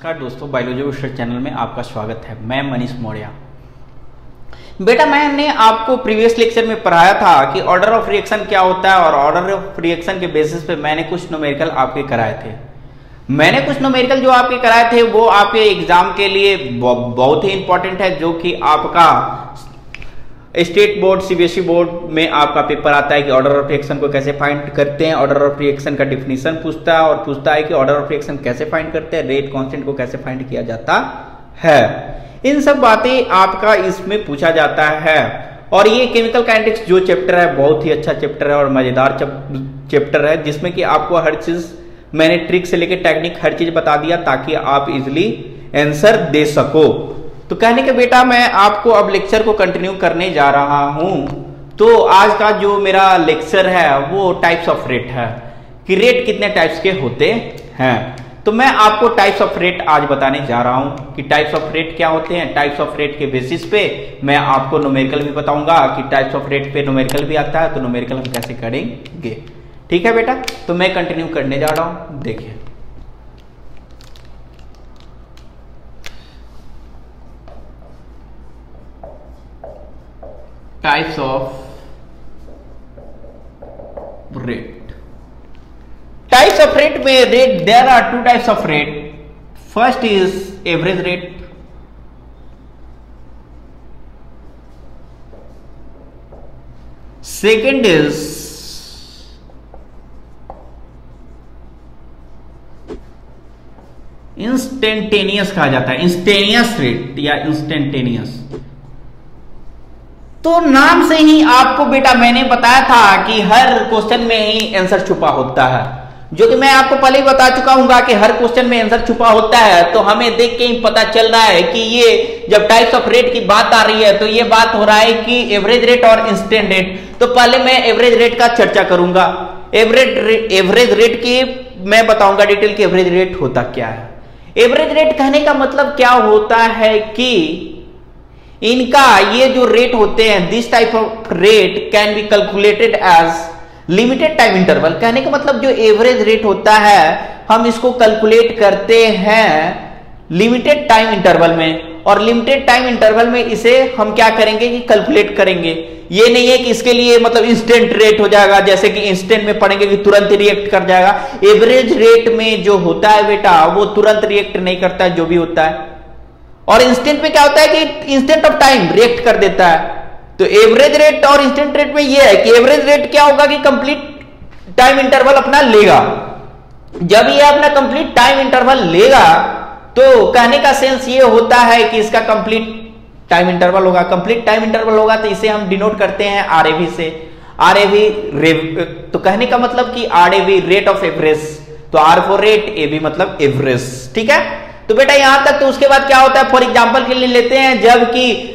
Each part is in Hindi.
नमस्कार दोस्तों, बायोलॉजी रिसर्च चैनल में आपका स्वागत है। मैं मनीष मौर्य। बेटा, मैंने आपको प्रीवियस लेक्चर में पढ़ाया था कि ऑर्डर ऑफ रिएक्शन क्या होता है और ऑर्डर ऑफ रिएक्शन के बेसिस पे मैंने कुछ न्यूमेरिकल आपके कराए थे। मैंने कुछ न्यूमेरिकल जो आपके कराए थे वो आपके एग्जाम के लिए बहुत ही इंपॉर्टेंट है, जो कि आपका स्टेट बोर्ड सीबीएसई बोर्ड में आपका पेपर आता है कि ऑर्डर ऑफ रिएक्शन को कैसे फाइंड करते हैं। ऑर्डर ऑफ रिएक्शन का डिफिनीशन पूछता है और पूछता है कि ऑर्डर ऑफ रिएक्शन कैसे फाइंड करते हैं, रेट कांस्टेंट को कैसे फाइंड किया जाता है। इन सब बातें आपका इसमें पूछा जाता है। और ये केमिकल काइनेटिक्स जो चैप्टर है बहुत ही अच्छा चैप्टर है और मजेदार चैप्टर है, जिसमें कि आपको हर चीज मैंने ट्रिक से लेकर टेक्निक हर चीज बता दिया ताकि आप इजिली आंसर दे सको। तो कहने के बेटा, मैं आपको अब लेक्चर को कंटिन्यू करने जा रहा हूं। तो आज का जो मेरा लेक्चर है वो टाइप्स ऑफ रेट है कि रेट कितने टाइप्स के होते हैं। तो मैं आपको टाइप्स ऑफ रेट आज बताने जा रहा हूं कि टाइप्स ऑफ रेट क्या होते हैं। टाइप्स ऑफ रेट के बेसिस पे मैं आपको न्यूमेरिकल भी बताऊंगा कि टाइप्स ऑफ रेट पे न्यूमेरिकल भी आता है, तो न्यूमेरिकल हम कैसे करेंगे। ठीक है बेटा, तो मैं कंटिन्यू करने जा रहा हूं। देखिए, types of rate. Types of rate में rate, there are two types of rate. First is average rate. Second is instantaneous कहा जाता है, इंस्टेनियस रेट या इंस्टेंटेनियस। तो नाम से ही आपको बेटा मैंने बताया था कि हर क्वेश्चन में ही आंसर छुपा होता है, जो कि मैं आपको पहले ही बता चुका हूं कि हर क्वेश्चन में आंसर छुपा होता है। तो हमें देख के ही पता चल रहा है कि ये जब टाइप्स ऑफ रेट की बात आ रही है तो ये बात हो रहा है कि एवरेज रेट और इंस्टेंट रेट। तो पहले मैं एवरेज रेट का चर्चा करूंगा। एवरेज रेट की मैं बताऊंगा डिटेल की एवरेज रेट होता क्या है। एवरेज रेट कहने का मतलब क्या होता है कि इनका ये जो रेट होते हैं, this type of rate can be calculated as limited time interval. कहने का मतलब जो एवरेज रेट होता है हम इसको कैलकुलेट करते हैं लिमिटेड टाइम इंटरवल में, और लिमिटेड टाइम इंटरवल में इसे हम क्या करेंगे कि कैलकुलेट करेंगे। ये नहीं है कि इसके लिए मतलब इंस्टेंट रेट हो जाएगा, जैसे कि इंस्टेंट में पढ़ेंगे कि तुरंत ही रिएक्ट कर जाएगा। एवरेज रेट में जो होता है बेटा वो तुरंत रिएक्ट नहीं करता है जो भी होता है, और इंस्टेंट में क्या होता है कि इंस्टेंट ऑफ टाइम रिएक्ट कर देता है। तो एवरेज रेट और इंस्टेंट रेट में ये है कि एवरेज रेट क्या होगा कि कंप्लीट टाइम इंटरवल अपना लेगा। जब ये अपना कंप्लीट टाइम इंटरवल लेगा तो कहने का सेंस ये होता है कि इसका कंप्लीट टाइम इंटरवल होगा। कंप्लीट टाइम इंटरवल होगा तो इसे हम डिनोट करते हैं आरएवी से। आरएवी तो कहने का मतलब कि आरएवी रेट ऑफ एवरेज, तो आर फॉर रेट, एवी मतलब एवरेज। ठीक है, तो बेटा यहां तक। तो उसके बाद क्या होता है, फॉर एग्जांपल के लिए लेते हैं, जबकि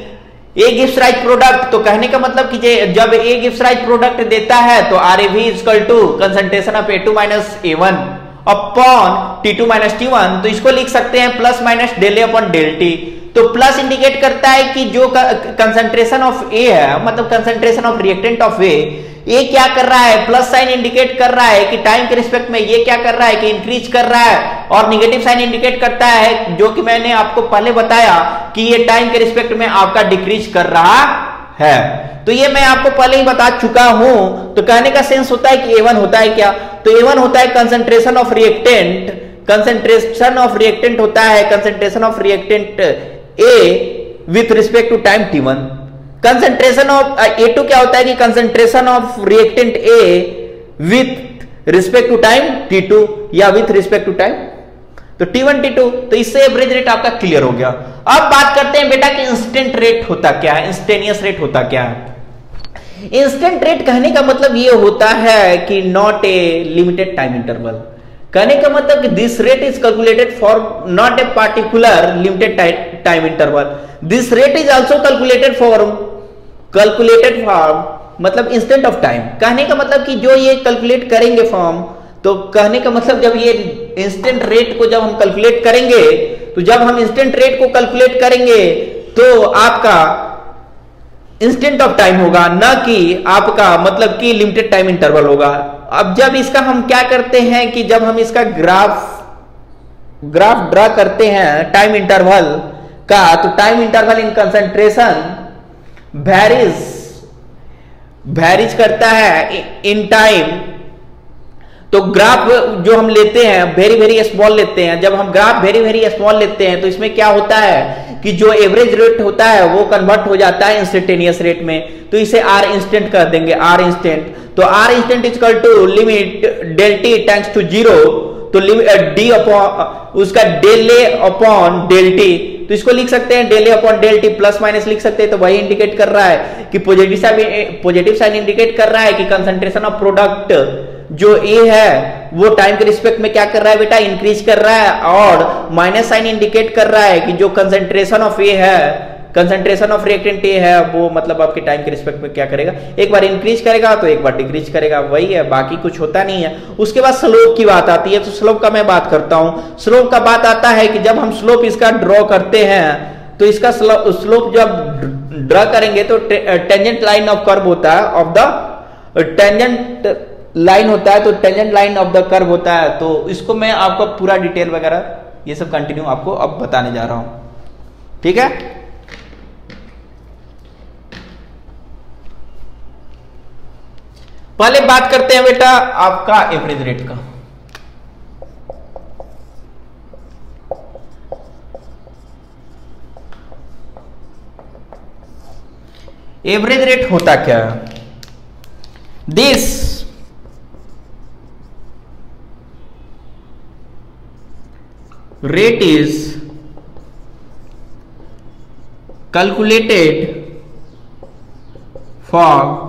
ए गिव्स राइज प्रोडक्ट, तो कहने का मतलब कि जब ए गिव्स राइज प्रोडक्ट देता है तो RAV equal to concentration of A2 minus A1 upon T2 minus T1। तो इसको लिख सकते हैं plus minus del A upon del T. तो प्लस इंडिकेट करता है कि जो कंसंट्रेशन ऑफ ए है, मतलब concentration of reactant of A क्या कर रहा है, प्लस साइन इंडिकेट कर रहा है कि टाइम के रिस्पेक्ट में ये क्या कर रहा है कि इंक्रीज कर रहा है, और निगेटिव साइन इंडिकेट करता है जो कि मैंने आपको पहले बताया कि ये टाइम के रिस्पेक्ट में आपका डिक्रीज कर रहा है। तो ये मैं आपको पहले ही बता चुका हूं। तो कहने का सेंस होता है कि A1 होता है क्या, तो A1 होता है concentration of reactant. Concentration of reactant होता है concentration of reactant A with respect to time T1। Concentration of A2 क्या होता है कि concentration of reactant A with respect to time T2 या विथ रिस्पेक्ट टू टाइम तो T1 T2। तो इससे एवरेज रेट आपका क्लियर हो गया। अब बात करते हैं बेटा कि इंस्टेंट रेट होता क्या है, इंस्टेनियस रेट होता क्या है। इंस्टेंट रेट कहने का मतलब ये होता है कि not a limited time interval. कहने का मतलब कि this rate is calculated for not a particular limited time interval. This rate is also calculated for मतलब इंस्टेंट ऑफ टाइम। कहने का मतलब कि जो ये कैलकुलेट करेंगे फॉर्म, तो कहने का मतलब जब ये इंस्टेंट रेट को जब हम कैलकुलेट करेंगे, तो जब हम इंस्टेंट रेट को कैलकुलेट करेंगे तो आपका इंस्टेंट ऑफ टाइम होगा, ना कि आपका मतलब कि लिमिटेड टाइम इंटरवल होगा। अब जब इसका हम क्या करते हैं कि जब हम इसका ग्राफ ग्राफ ड्रा करते हैं टाइम इंटरवल का, तो time interval in concentration varies करता है इन टाइम। तो ग्राफ जो हम लेते हैं वेरी वेरी स्मॉल लेते हैं, जब हम ग्राफ वेरी वेरी स्मॉल लेते हैं तो इसमें क्या होता है कि जो एवरेज रेट होता है वो कन्वर्ट हो जाता है इंस्टेंटेनियस रेट में, तो इसे आर इंस्टेंट कर देंगे, आर इंस्टेंट। तो R instant is equal to limit del T tends to 0, तो डी अपॉन उसका del A upon del T, तो इसको लिख सकते हैं del A upon del T plus minus लिख सकते हैं। तो वही इंडिकेट कर रहा है कि पॉजिटिव साइन इंडिकेट कर रहा है कि कंसंट्रेशन ऑफ प्रोडक्ट जो ए है वो टाइम के रिस्पेक्ट में क्या कर रहा है बेटा, इंक्रीज कर रहा है, और माइनस साइन इंडिकेट कर रहा है कि जो कंसंट्रेशन ऑफ ए है, कंसंट्रेशन ऑफ रिएक्टेंट ए है, वो मतलब आपके टाइम के रिस्पेक्ट में क्या करेगा, एक बार इंक्रीज करेगा तो एक बार डिक्रीज करेगा, वही है, बाकी कुछ होता नहीं है। उसके बाद स्लोप की बात आती है, तो स्लोप का मैं बात करता हूं। स्लोप का बात आता है कि जब हम स्लोप इसका ड्रॉ करते हैं तो इसका स्लोप जब ड्रॉ करेंगे तो टेंजेंट लाइन ऑफ कर्व होता है, ऑफ द टेंजेंट लाइन होता है, तो tangent line of the curve होता है। तो इसको मैं आपको पूरा डिटेल वगैरह ये सब कंटिन्यू आपको अब बताने जा रहा हूं, ठीक है। पहले बात करते हैं बेटा आपका एवरेज रेट का। एवरेज रेट होता क्या है? This rate is calculated for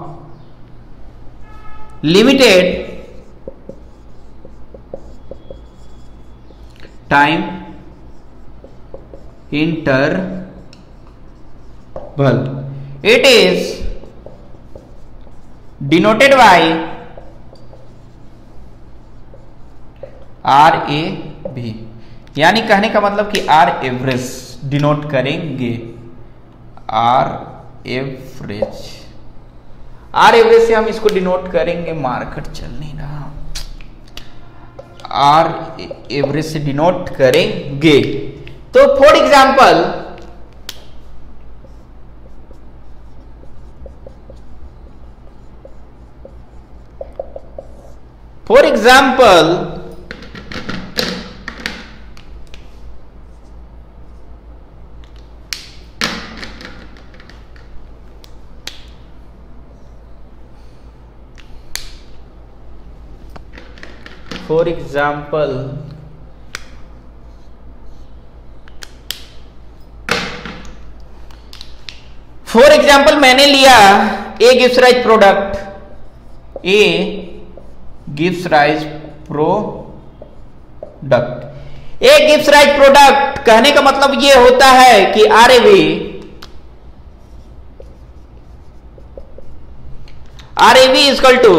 limited time interval. It is denoted by RAB, यानी कहने का मतलब कि आर एवरेज डिनोट करेंगे, आर एवरेज, आर एवरेज से हम इसको डिनोट करेंगे, मार्केट चल नहीं रहा, आर एवरेज से डिनोट करेंगे। तो फॉर एग्जाम्पल फॉर एग्जाम्पल मैंने लिया A gives rise product, A gives rise product, A gives rise product कहने का मतलब ये होता है कि RAB is equal to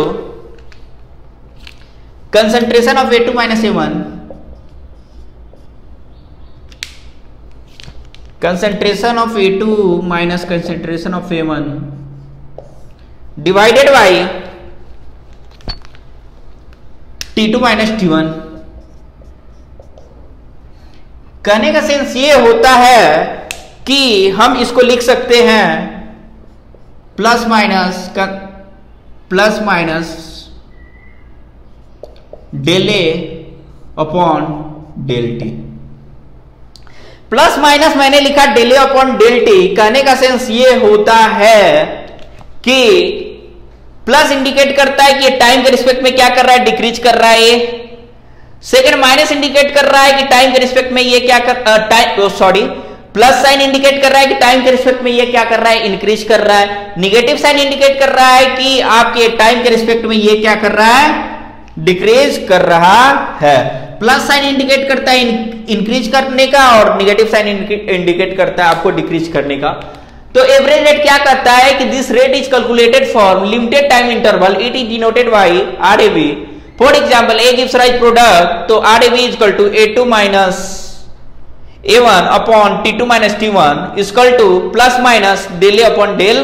concentration of A2 minus A1, concentration of A2 minus concentration of A1 divided by T2 minus T1। कहने का सेंस ये होता है कि हम इसको लिख सकते हैं plus minus del A upon del T. Plus minus मैंने लिखा del A upon del T, कहने का सेंस ये होता है कि प्लस इंडिकेट करता है कि टाइम के रिस्पेक्ट में क्या कर रहा है, डिक्रीज कर रहा है। सेकंड माइनस इंडिकेट कर रहा है कि टाइम के रिस्पेक्ट में ये क्या प्लस साइन इंडिकेट कर रहा है कि टाइम के रिस्पेक्ट में ये क्या कर रहा है, इंक्रीज कर रहा है। निगेटिव साइन इंडिकेट कर रहा है कि आपके टाइम के रिस्पेक्ट में ये क्या कर रहा है, डिक्रीज कर रहा है। प्लस साइन इंडिकेट करता है इंक्रीज करने का और निगेटिव साइन इंडिकेट करता है आपको डिक्रीज करने का। तो एवरेज रेट क्या कहता है कि this rate is calculated for limited time interval, it is denoted by RAB। For example A gives rise product, तो RAB is equal to A2 minus A1 upon T2 minus T1 is equal to plus minus del A upon del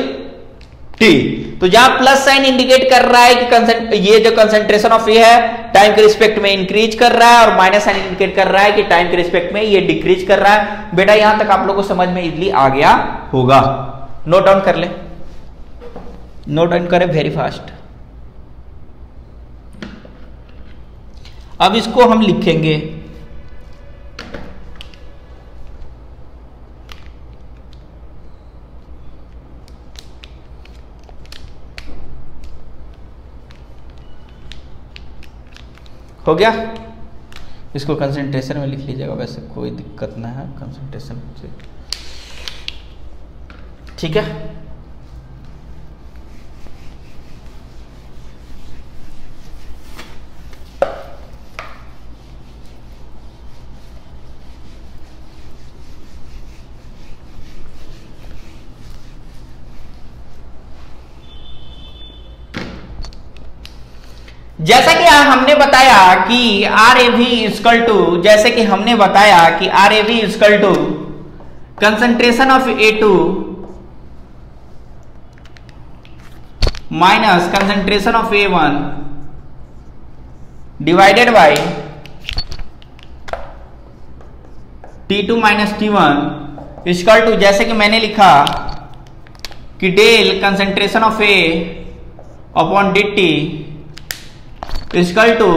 T. तो जहां प्लस साइन इंडिकेट कर रहा है कि ये जो कंसंट्रेशन ऑफ ए है टाइम के रिस्पेक्ट में इंक्रीज कर रहा है, और माइनस साइन इंडिकेट कर रहा है कि टाइम के रिस्पेक्ट में ये डिक्रीज कर रहा है। बेटा यहां तक आप लोगों को समझ में इजीली आ गया होगा। नोट डाउन कर ले, नोट डाउन करें वेरी फास्ट। अब इसको हम लिखेंगे हो गया। इसको कंसंट्रेशन में लिख लीजिएगा, वैसे कोई दिक्कत ना है कंसंट्रेशन से, ठीक है। जैसा कि हमने बताया कि RAV इक्वल टू, जैसे कि हमने बताया कि RAV equal to concentration of A2 minus concentration of A1 divided by T2 minus T1 equal to, जैसे कि मैंने लिखा कि del concentration of A upon DT equal to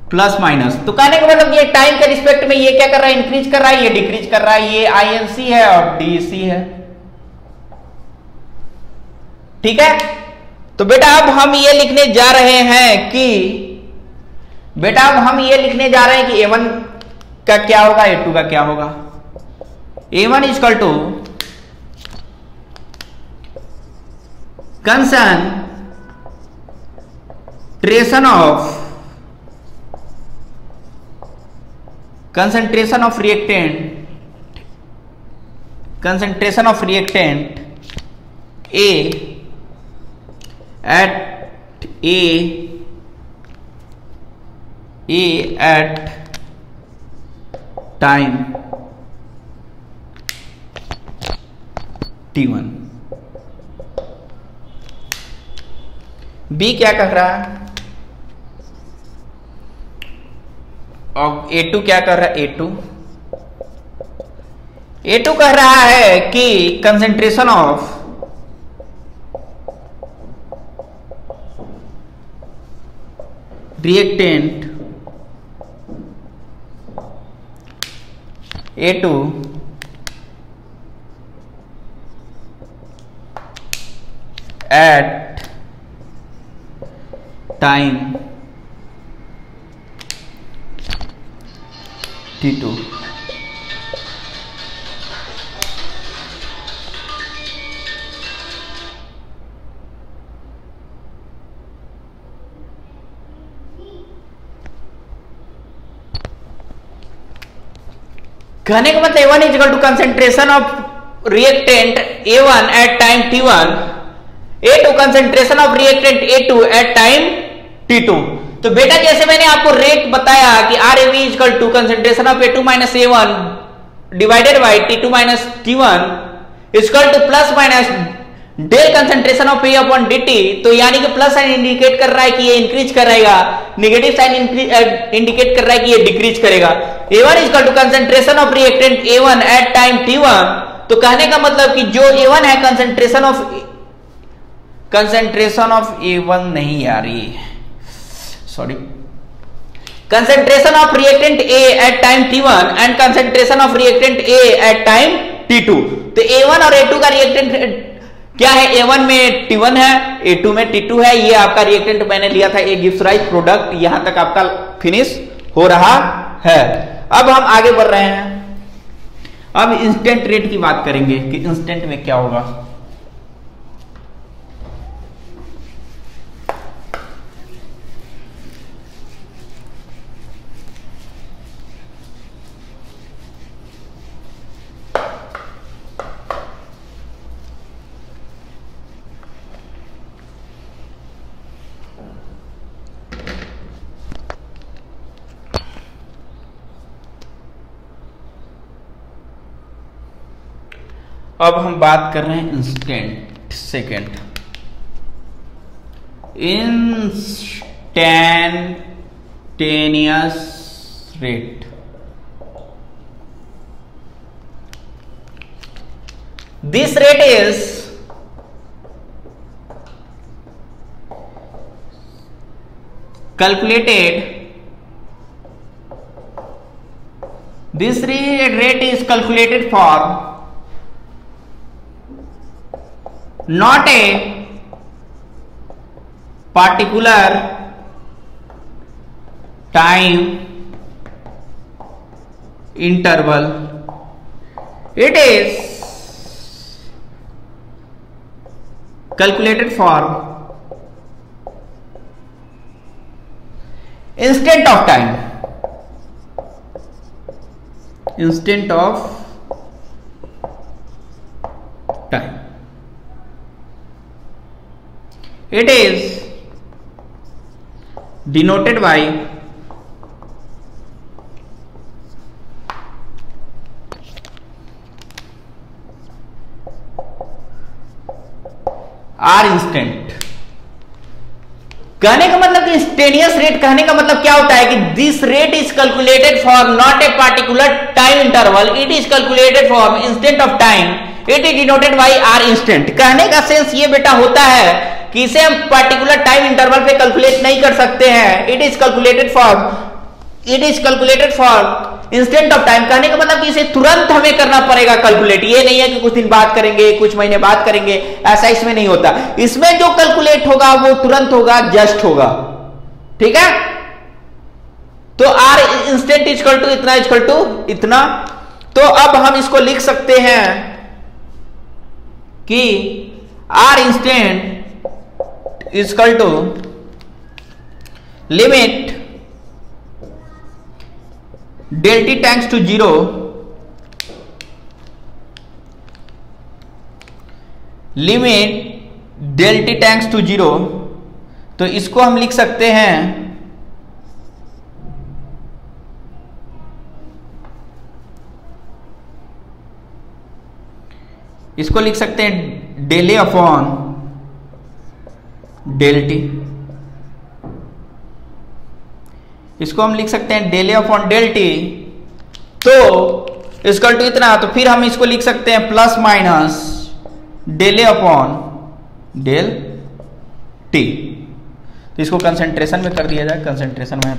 plus minus. तो कहने का मतलब ये टाइम के रिस्पेक्ट में ये क्या कर रहा है, इंक्रीज कर रहा है, ये डिक्रीज कर रहा है, ये INC है और DC है, ठीक है। तो बेटा अब हम ये लिखने जा रहे हैं कि बेटा अब हम ये लिखने जा रहे हैं कि A1 का क्या होगा, A2 का क्या होगा। A1 equal to concentration of reactant A at time T1। B क्या कह रहा है, और A2 क्या कर रहा है, A2 कह रहा है कि concentration of reactant A2 at time T2। कहने का मतलब A1 is equal to concentration of reactant A1 at time T1, A2 concentration of reactant A2 at time T2। तो बेटा जैसे मैंने आपको रेट बताया कि RAV is equal to concentration of A2 minus A1 divided by T2 minus T1 equal to plus minus del concentration of A upon DT। तो यानी कि प्लस साइन इंडिकेट कर रहा है कि ये इंक्रीज करेगा, नेगेटिव साइन इंडिकेट कर रहा है कि ये डिक्रीज करेगा। A1 equal to concentration of reactant A1 at time T1। तो कहने का मतलब कि जो A1 है कंसेंट्रेशन ऑफ A1 नहीं आ रही, sorry, concentration of reactant A at time T1 and concentration of reactant A at time T2। तो A1 और A2 का रिएक्टेंट क्या है, A1 में T1 है, A2 में T2 है। ये आपका रिएक्टेंट मैंने लिया था, ए गिव्स राइज प्रोडक्ट। यहां तक आपका फिनिश हो रहा है। अब हम आगे बढ़ रहे हैं, अब इंस्टेंट रेट की बात करेंगे कि इंस्टेंट में क्या होगा। अब हम बात कर रहे हैं instant second. instantaneous rate. This rate is calculated. This rate is calculated for not a particular time interval. It is calculated for instant of time. Instant of time. It is denoted by R instant. कहने का मतलब कि इंस्टेंटेनियस रेट कहने का मतलब क्या होता है कि this rate is calculated for not a particular time interval, it is calculated for instant of time, it is denoted by R instant. कहने का सेंस ये बेटा होता है कि इसे हम पार्टिकुलर टाइम इंटरवल पे कैलकुलेट नहीं कर सकते हैं। It is calculated for instant of time. कहने का मतलब कि इसे तुरंत हमें करना पड़ेगा कैलकुलेट। ये नहीं है कि कुछ दिन बाद करेंगे, कुछ महीने बाद करेंगे, ऐसा इसमें नहीं होता। इसमें जो कैलकुलेट होगा वो तुरंत होगा, जस्ट होगा। ठीक है, तो आर इंस्टेंट इक्वल टू इतना, इक्वल टू इतना। तो अब हम इसको लिख सकते हैं कि R instant equal to limit del t tends to 0 limit del t tends to 0। तो इसको हम लिख सकते हैं डेले अपॉन del t। इसको हम लिख सकते हैं डेले अपॉन डेल टी। तो इक्वल टू इतना, तो फिर हम इसको लिख सकते हैं plus minus del A upon del T. तो इसको कंसंट्रेशन में कर दिया जाए, कंसंट्रेशन में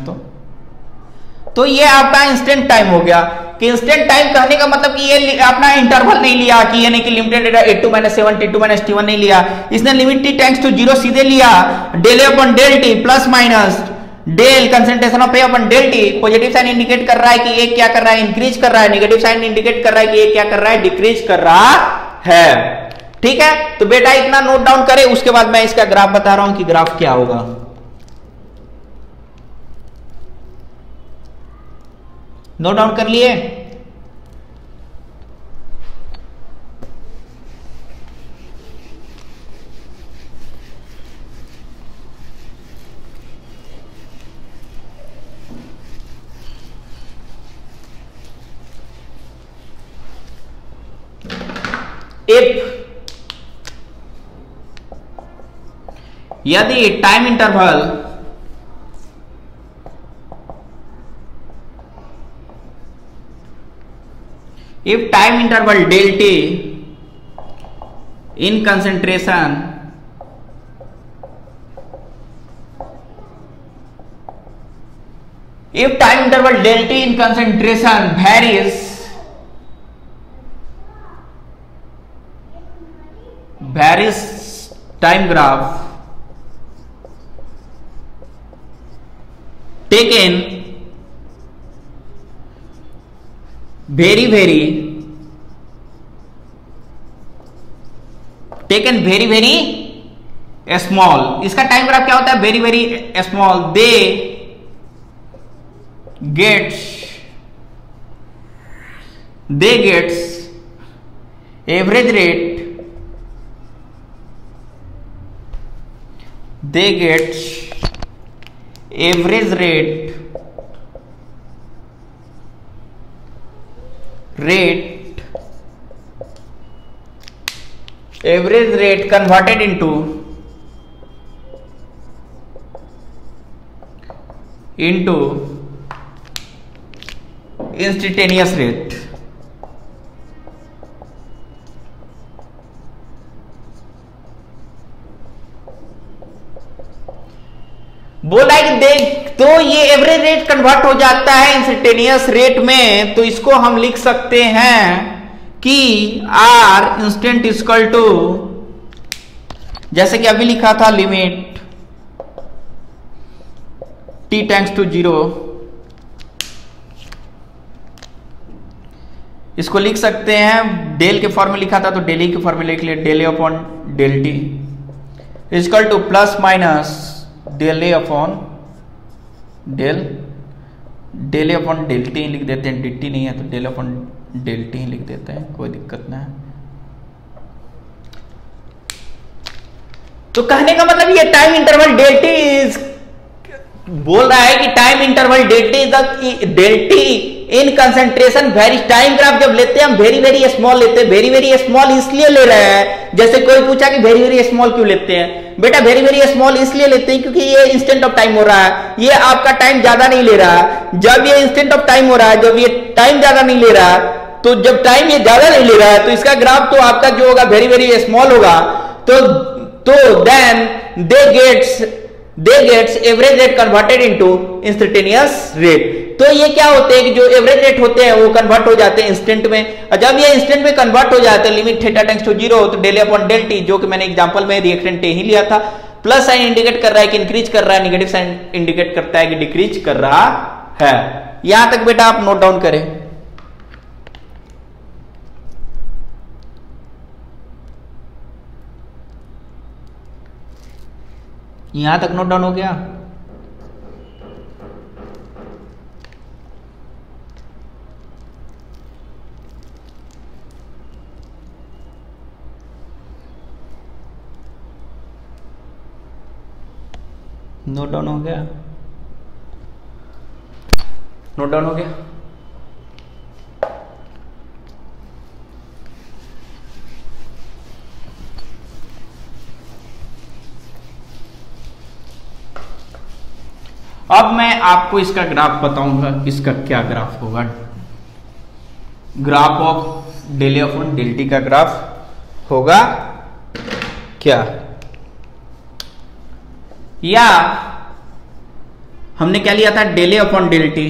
तो ये आपका इंस्टेंट टाइम हो गया। कि इंस्टेंट टाइम कहने का मतलब कि ये अपना इंटरवल नहीं लिया कि ये नहीं कि लिमिटेड 8 - 7 t 2 - t1 नहीं लिया। इसने लिमिट t टेंड्स टू 0 सीधे लिया, del A upon del T plus minus del concentration of A upon del T. Positive sign indicate कर रहा है कि ये क्या कर रहा है, इंक्रीज कर रहा है। नेगेटिव साइन इंडिकेट कर रहा है कि ये क्या कर रहा है, डिक्रीज कर रहा है। ठीक है, तो बेटा इतना नोट डाउन करें, उसके बाद मैं इसका ग्राफ बता रहा हूं कि ग्राफ क्या होगा। नोट डाउन कर लिए? यदि time interval del T in concentration if time interval del t in concentration varies time graph taken very small। इसका टाइम ग्राफ क्या होता है, very small। they gets average rate, average rate converted into into instantaneous rate. बोला कि देख तो ये एवरेज रेट कन्वर्ट हो जाता है इंस्टेंटेनियस रेट में, तो इसको हम लिख सकते हैं कि आर इंस्टेंट इक्वल टू, जैसे कि अभी लिखा था, लिमिट t टेंड्स टू 0, इसको लिख सकते हैं डेल के फॉर्म में लिखा था तो डेल ई के फॉर्म में लिख लिया, del A upon del T equal to plus minus del A upon del A upon del T लिख देते हैं, dt नहीं है तो डेल अपॉन डेल टी लिख देते हैं, कोई दिक्कत ना है। तो कहने का मतलब ये टाइम इंटरवल डेल टी बोल रहा है कि time interval del T in concentration very, time graph जब लेते हैं हम वेरी वेरी स्मॉल लेते हैं। वेरी वेरी स्मॉल इसलिए ले रहे हैं, जैसे कोई पूछा कि वेरी वेरी स्मॉल क्यों लेते हैं, बेटा वेरी वेरी स्मॉल इसलिए लेते हैं क्योंकि ये इंस्टेंट ऑफ टाइम हो रहा है, ये आपका टाइम ज्यादा नहीं ले रहा है। जब ये इंस्टेंट ऑफ टाइम हो रहा है, जब ये टाइम ज्यादा नहीं ले रहा है, तो जब टाइम ये ज्यादा नहीं ले रहा है तो इसका ग्राफ तो आपका जो होगा वेरी वेरी स्मॉल होगा। तो then they gets average rate converted into instantaneous rate. तो ये क्या होते हैं कि जो एवरेज रेट होते हैं वो कन्वर्ट हो जाते हैं इंस्टेंट में, और जब ये इंस्टेंट में कन्वर्ट हो जाते हैं लिमिट थीटा टेंड्स टू 0 तो डेल अपॉन डेल टी, जो कि मैंने एग्जांपल में रिएक्टेंट ही लिया था, प्लस साइन इंडिकेट कर रहा है कि इंक्रीज कर रहा है, नेगेटिव साइन इंडिकेट करता है कि डिक्रीज कर रहा है। यहां तक बेटा आप नोट डाउन करें। यहां तक नोट डाउन हो गया? नोट डाउन हो गया? नोट डाउन हो गया? अब मैं आपको इसका ग्राफ बताऊंगा, इसका क्या ग्राफ होगा। Graph of del upon del T का ग्राफ होगा क्या, या हमने क्या लिया था, del upon del T,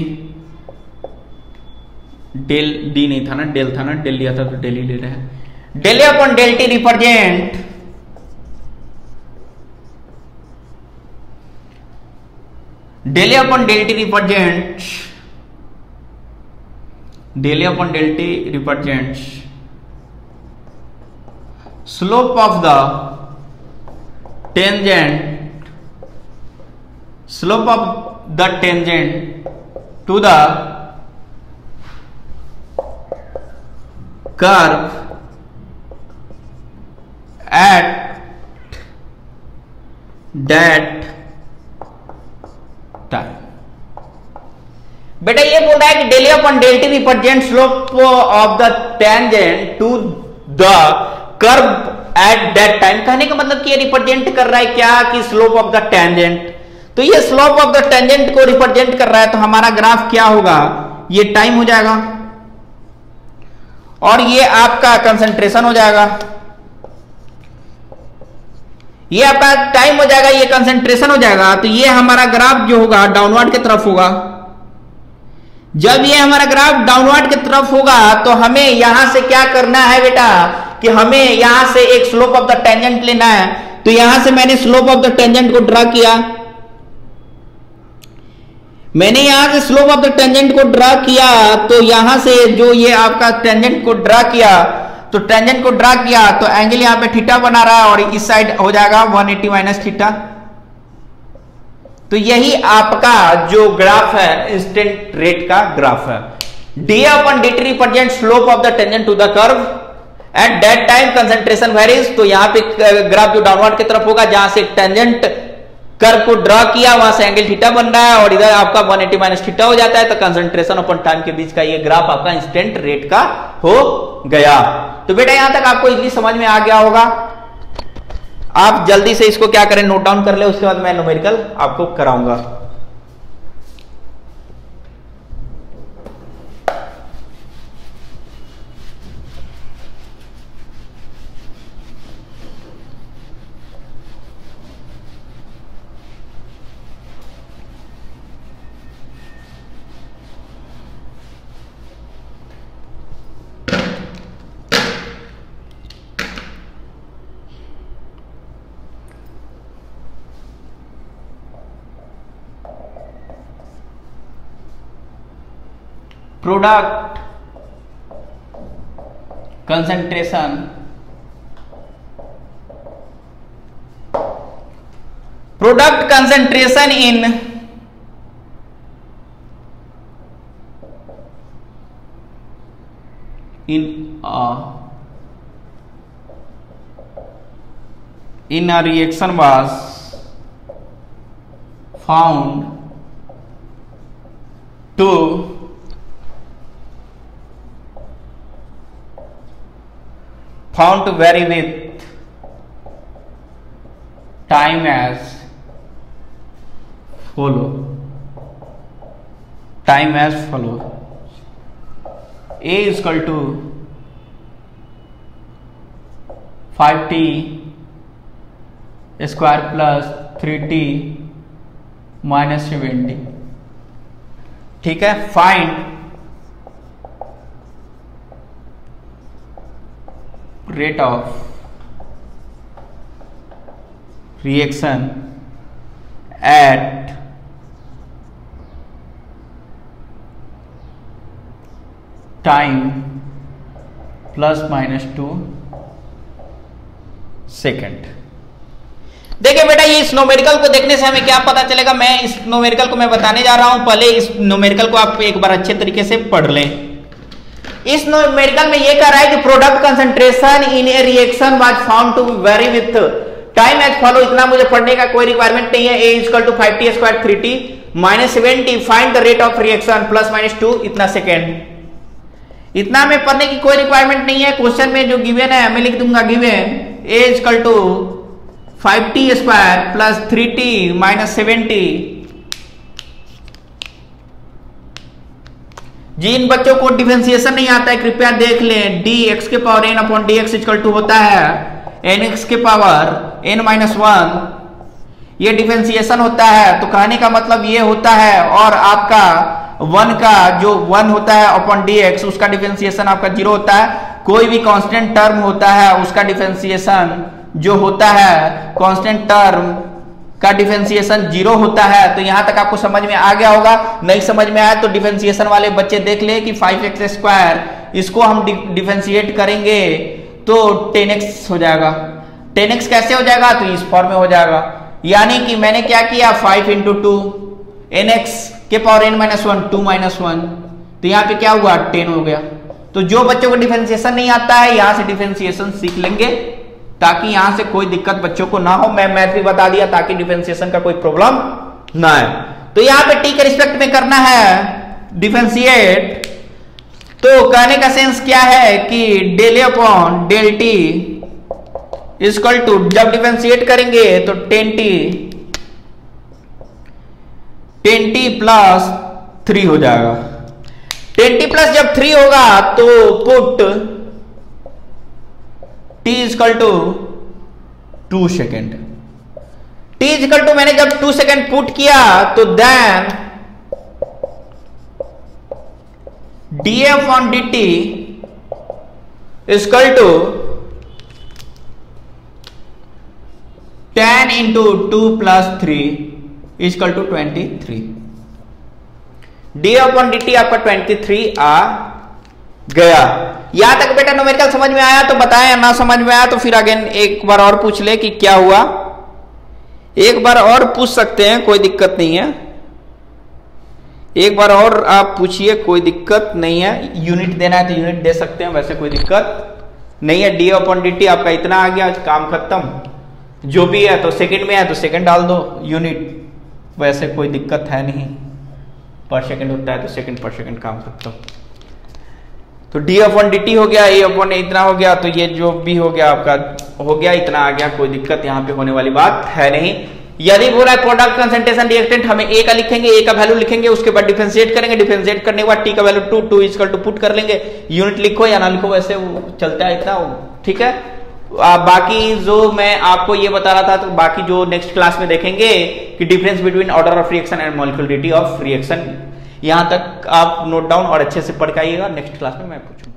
del D नहीं था ना, डेल था ना, डेल लिया था तो डेल ही ले रहे हैं। Del upon del T represent del upon del T represents slope of the tangent to the curve at that time। बेटा ये बोल रहा है कि del upon del T represent slope of the tangent to the curve at that time. कहने का मतलब कि ये रिप्रेजेंट कर रहा है क्या, कि स्लोप ऑफ द टेंजेंट। तो ये स्लोप ऑफ द टेंजेंट को रिप्रेजेंट कर रहा है, तो हमारा ग्राफ क्या होगा, ये टाइम हो जाएगा और ये आपका कंसंट्रेशन हो जाएगा, ये आपका टाइम हो जाएगा, ये कंसंट्रेशन हो जाएगा। तो ये हमारा ग्राफ जो होगा डाउनवर्ड की तरफ होगा। जब ये हमारा ग्राफ डाउनवर्ड की तरफ होगा तो हमें यहां से क्या करना है बेटा, कि हमें यहां से एक स्लोप ऑफ द टेंजेंट लेना है। तो यहां से मैंने स्लोप ऑफ द टेंजेंट को ड्रा किया, मैंने यहां से स्लोप ऑफ द टेंजेंट को ड्रा किया। तो यहां से जो ये आपका टेंजेंट को ड्रा किया, तो टेंजेंट को ड्रा किया तो एंगल यहां पे थीटा बना रहा है और इस साइड हो जाएगा 180 माइनस थीटा। तो यही आपका जो ग्राफ है इंस्टेंट रेट का ग्राफ है। D upon D T represent slope of the tangent to the curve at that time concentration varies. तो यहां पे ग्राफ जो डाउनवर्ड की तरफ होगा, जहां से टेंजेंट कर्व को ड्रा किया वहां से एंगल थीटा बन रहा है और इधर आपका 180 माइनस थीटा हो जाता है। तो कंसंट्रेशन अपॉन टाइम के बीच का ये ग्राफ आपका इंस्टेंट रेट का हो गया। तो बेटा यहां तक आपको इजीली समझ में आ गया होगा। आप जल्दी से इसको क्या करें, नोट डाउन कर ले, उसके बाद मैं न्यूमेरिकल आपको कराऊंगा। Product concentration in a reaction was found to vary with time as follow. A is equal to 5t square plus 3t minus 70. ठीक है, find rate of reaction at time +-2 second. देखिए बेटा, ये इस न्यूमेरिकल को देखने से हमें क्या पता चलेगा, मैं इस न्यूमेरिकल को मैं बताने जा रहा हूं, पहले इस न्यूमेरिकल को आप एक बार अच्छे तरीके से पढ़ लें। इस न्यूमेरिकल में ये कह रहा है कि product concentration in a reaction was found to vary with time as follow. इतना मुझे पढ़ने का कोई रिक्वायरमेंट नहीं है। A equal to 5t square 3t minus 70, find the rate of reaction +-2 इतना सेकेंड। इतना में पढ़ने की कोई रिक्वायरमेंट नहीं है। क्वेश्चन में जो गिवन है मैं लिख दूंगा, given A equal to 5t square plus 3t minus 70। जिन बच्चों को डिफरेंशिएशन नहीं आता है कृपया देख लें। dx के power n upon dx equal to होता है nx के पावर n माइनस 1। ये डिफरेंशिएशन होता है, तो कहने का मतलब ये होता है। और आपका 1 का जो 1 होता है अपॉन dx, उसका डिफरेंशिएशन आपका 0 होता है। कोई भी कांस्टेंट टर्म होता है उसका डिफरेंशिएशन जो होता है, कांस्टेंट टर्म का डिफरेंशिएशन 0 होता है। तो यहां तक आपको समझ में आ गया होगा। नहीं समझ में आया तो डिफरेंशिएशन वाले बच्चे देख ले कि 5x स्क्वायर, इसको हम डिफरेंशिएट करेंगे तो 10x हो जाएगा। 10x कैसे हो जाएगा, तो इस फॉर्म में हो जाएगा। यानी कि मैंने क्या किया, 5 × 2 nx के पावर n माइनस 1 2 माइनस 1, तो यहाँ पे क्या हुआ 10 हो गया। तो जो बच्चों को डिफरेंशिएशन नहीं आता है यहां से डिफरेंशिएशन सीख लेंगे ताकि यहां से कोई दिक्कत बच्चों को ना हो। मैं मैथ भी बता दिया ताकि डिफरेंशिएशन का कोई प्रॉब्लम ना है। तो यहां पे टी के रिस्पेक्ट में करना है डिफरेंशिएट। तो कहने का सेंस क्या है कि del A upon del T equal to, जब डिफरेंशिएट करेंगे तो 10t प्लस 3 हो जाएगा। 10t प्लस जब 3 होगा तो put t equal to 2 second. t equal to मैंने जब 2 सेकेंड पुट किया तो then df on dt equal to 10 × 2 + 3 equal to 23। df on dt आपका 23 आ गया। यहां तक बेटा न्यूमेरिकल समझ में आया तो बताएं, ना समझ में आया तो फिर अगेन एक बार और पूछ ले कि क्या हुआ। एक बार और पूछ सकते हैं, कोई दिक्कत नहीं है। एक बार और आप पूछिए, कोई दिक्कत नहीं है। यूनिट देना है तो यूनिट दे सकते हैं, वैसे कोई दिक्कत नहीं है। df ऑन dt आपका इतना आ गया, काम खत्म। जो भी है तो सेकंड में है तो सेकंड डाल दो, यूनिट वैसे कोई दिक्कत है नहीं। पर सेकंड होता है तो सेकंड पर सेकंड, काम खत्म। तो df ऑन dt हो गया, a अपॉन इतना हो गया, तो ये जो भी हो गया आपका हो गया, इतना आ गया। कोई दिक्कत यहाँ पे होने वाली बात है नहीं। यदि बोला प्रोडक्ट कंसंट्रेशन रिएक्टेंट, हमें a का लिखेंगे, a का वैल्यू लिखेंगे, उसके बाद डिफरेंशिएट करेंगे। डिफरेंशिएट करने के बाद t का वैल्यू 2 इक्वल टू पुट कर लेंगे। यूनिट लिखो या ना लिखो वैसे वो चलता है इतना, ठीक है। बाकी जो मैं आपको ये बता रहा था, तो बाकी जो नेक्स्ट क्लास में देखेंगे कि difference between order of reaction and molecularity of reaction, यहां तक आप नोट डाउन और अच्छे से पढ़ के आइएगा। नेक्स्ट क्लास में मैं पूछूंगा।